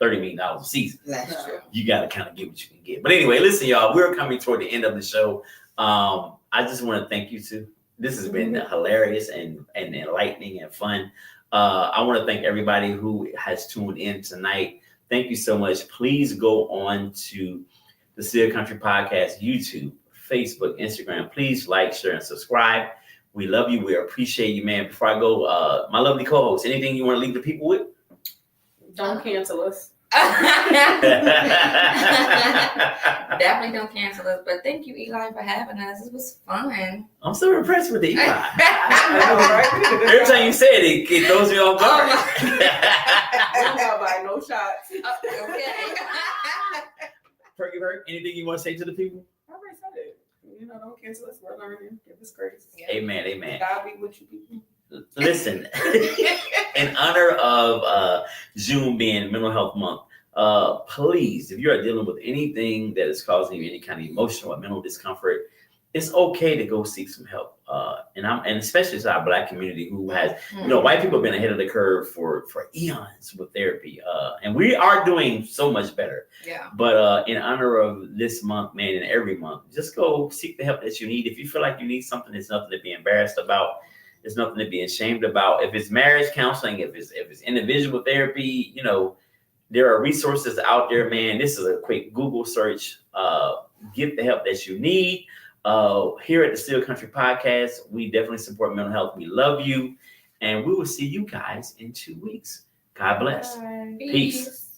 million a season. That's true. You got to kind of get what you can get. But anyway, listen, y'all. We're coming toward the end of the show. I just want to thank you too. This has been hilarious and enlightening and fun. I want to thank everybody who has tuned in tonight. Thank you so much. Please go on to the Seal Country Podcast, YouTube, Facebook, Instagram. Please like, share, and subscribe. We love you. We appreciate you, man. Before I go, my lovely co-host, anything you want to leave the people with? Don't cancel us. Definitely don't cancel us. But thank you, Eli, for having us. It was fun. I'm so impressed with the Eli. I know, right? Every time you say it, it throws me off guard. I'm not buying no shots. Okay. Perky Perk, anything you want to say to the people? I already said it. Don't cancel us. We're learning. Give us grace. Yeah. Amen. Amen. God be with you people. Listen, in honor of June being Mental Health Month, please, if you are dealing with anything that is causing you any kind of emotional or mental discomfort, it's okay to go seek some help. And especially to our Black community who has, white people have been ahead of the curve for eons with therapy. And we are doing so much better. Yeah. But in honor of this month, man, and every month, just go seek the help that you need. If you feel like you need something, it's nothing to be embarrassed about. There's nothing to be ashamed about. If it's marriage counseling, if it's individual therapy, there are resources out there, man. This is a quick Google search. Get the help that you need. Here at the Steel Country Podcast, we definitely support mental health. We love you. And we will see you guys in 2 weeks. God bless. Bye. Peace.